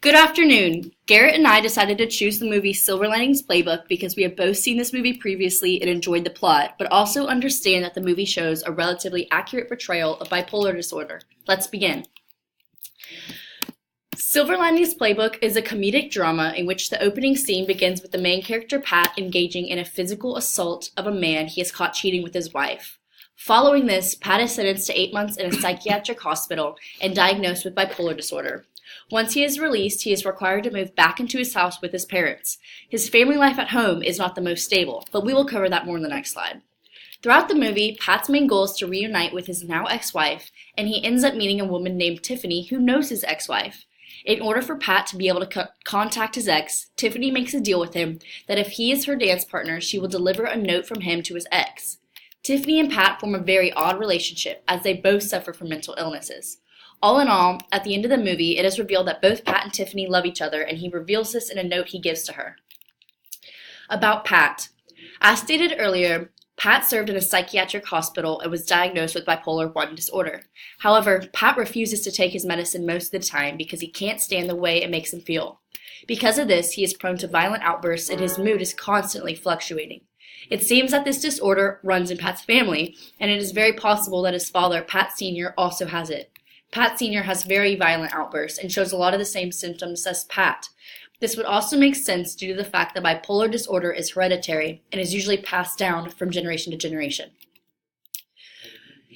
Good afternoon. Garrett and I decided to choose the movie Silver Linings Playbook because we have both seen this movie previously and enjoyed the plot, but also understand that the movie shows a relatively accurate portrayal of bipolar disorder. Let's begin. Silver Linings Playbook is a comedic drama in which the opening scene begins with the main character Pat engaging in a physical assault of a man he is caught cheating with his wife. Following this, Pat is sentenced to 8 months in a psychiatric hospital and diagnosed with bipolar disorder. Once he is released, he is required to move back into his house with his parents. His family life at home is not the most stable, but we will cover that more in the next slide. Throughout the movie, Pat's main goal is to reunite with his now ex-wife, and he ends up meeting a woman named Tiffany who knows his ex-wife. In order for Pat to be able to contact his ex, Tiffany makes a deal with him that if he is her dance partner, she will deliver a note from him to his ex. Tiffany and Pat form a very odd relationship as they both suffer from mental illnesses. All in all, at the end of the movie, it is revealed that both Pat and Tiffany love each other, and he reveals this in a note he gives to her. About Pat. As stated earlier, Pat served in a psychiatric hospital and was diagnosed with bipolar 1 disorder. However, Pat refuses to take his medicine most of the time because he can't stand the way it makes him feel. Because of this, he is prone to violent outbursts and his mood is constantly fluctuating. It seems that this disorder runs in Pat's family, and it is very possible that his father, Pat Sr., also has it. Pat Sr. has very violent outbursts and shows a lot of the same symptoms as Pat. This would also make sense due to the fact that bipolar disorder is hereditary and is usually passed down from generation to generation.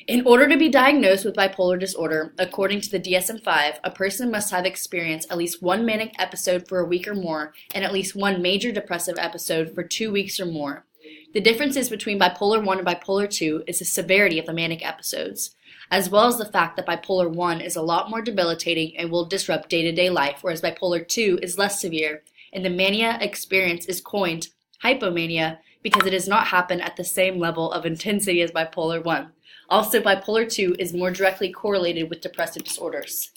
In order to be diagnosed with bipolar disorder, according to the DSM-5, a person must have experienced at least one manic episode for a week or more and at least one major depressive episode for 2 weeks or more. The differences between bipolar 1 and bipolar 2 is the severity of the manic episodes, as well as the fact that bipolar 1 is a lot more debilitating and will disrupt day-to-day life, whereas bipolar 2 is less severe, and the mania experience is coined hypomania because it does not happen at the same level of intensity as bipolar 1. Also, bipolar 2 is more directly correlated with depressive disorders.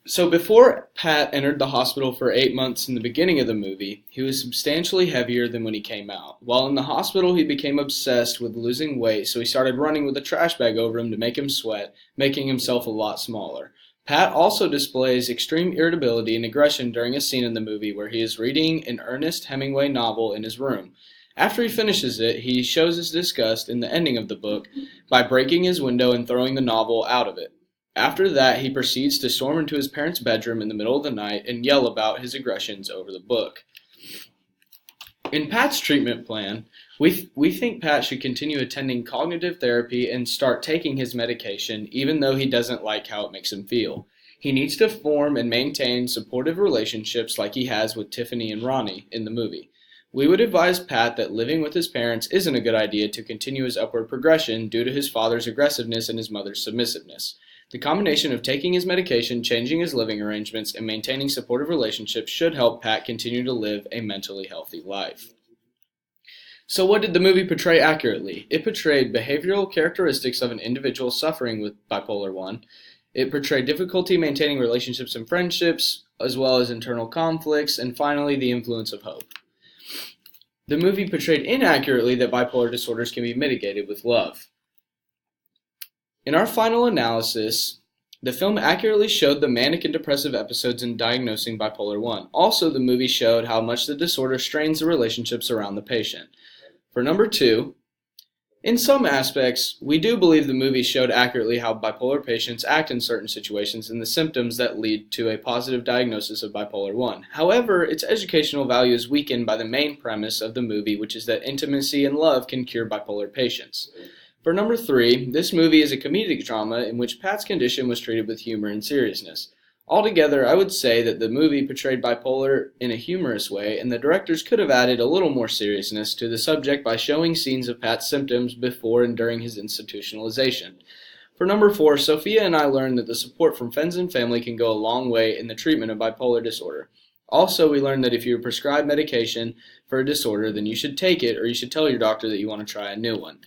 So before Pat entered the hospital for 8 months in the beginning of the movie, he was substantially heavier than when he came out. While in the hospital, he became obsessed with losing weight, so he started running with a trash bag over him to make him sweat, making himself a lot smaller. Pat also displays extreme irritability and aggression during a scene in the movie where he is reading an Ernest Hemingway novel in his room. After he finishes it, he shows his disgust in the ending of the book by breaking his window and throwing the novel out of it. After that, he proceeds to storm into his parents' bedroom in the middle of the night and yell about his aggressions over the book. In Pat's treatment plan, we think Pat should continue attending cognitive therapy and start taking his medication even though he doesn't like how it makes him feel. He needs to form and maintain supportive relationships like he has with Tiffany and Ronnie in the movie. We would advise Pat that living with his parents isn't a good idea to continue his upward progression due to his father's aggressiveness and his mother's submissiveness. The combination of taking his medication, changing his living arrangements, and maintaining supportive relationships should help Pat continue to live a mentally healthy life. So what did the movie portray accurately? It portrayed behavioral characteristics of an individual suffering with bipolar 1. It portrayed difficulty maintaining relationships and friendships, as well as internal conflicts, and finally the influence of hope. The movie portrayed inaccurately that bipolar disorders can be mitigated with love. In our final analysis, the film accurately showed the manic and depressive episodes in diagnosing bipolar 1. Also, the movie showed how much the disorder strains the relationships around the patient. For number 2, in some aspects, we do believe the movie showed accurately how bipolar patients act in certain situations and the symptoms that lead to a positive diagnosis of bipolar 1. However, its educational value is weakened by the main premise of the movie, which is that intimacy and love can cure bipolar patients. For number 3, this movie is a comedic drama in which Pat's condition was treated with humor and seriousness. Altogether, I would say that the movie portrayed bipolar in a humorous way, and the directors could have added a little more seriousness to the subject by showing scenes of Pat's symptoms before and during his institutionalization. For number 4, Sophia and I learned that the support from friends and family can go a long way in the treatment of bipolar disorder. Also, we learned that if you're prescribed medication for a disorder, then you should take it, or you should tell your doctor that you want to try a new one.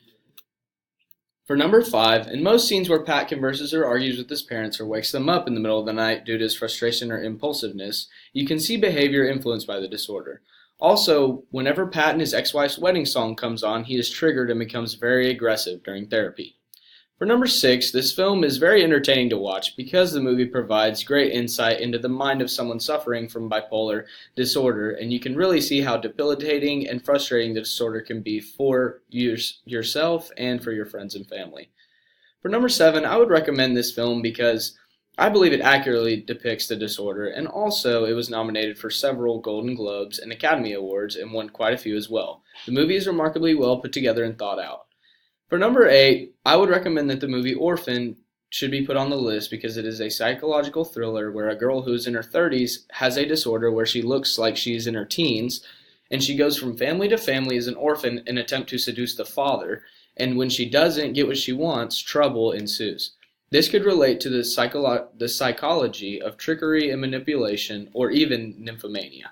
For number 5, in most scenes where Pat converses or argues with his parents or wakes them up in the middle of the night due to his frustration or impulsiveness, you can see behavior influenced by the disorder. Also, whenever Pat and his ex-wife's wedding song comes on, he is triggered and becomes very aggressive during therapy. For number 6, this film is very entertaining to watch because the movie provides great insight into the mind of someone suffering from bipolar disorder, and you can really see how debilitating and frustrating the disorder can be for yourself and for your friends and family. For number 7, I would recommend this film because I believe it accurately depicts the disorder, and also it was nominated for several Golden Globes and Academy Awards and won quite a few as well. The movie is remarkably well put together and thought out. For number 8, I would recommend that the movie Orphan should be put on the list because it is a psychological thriller where a girl who's in her 30s has a disorder where she looks like she's in her teens, and she goes from family to family as an orphan in an attempt to seduce the father, and when she doesn't get what she wants, trouble ensues. This could relate to the psychology of trickery and manipulation, or even nymphomania.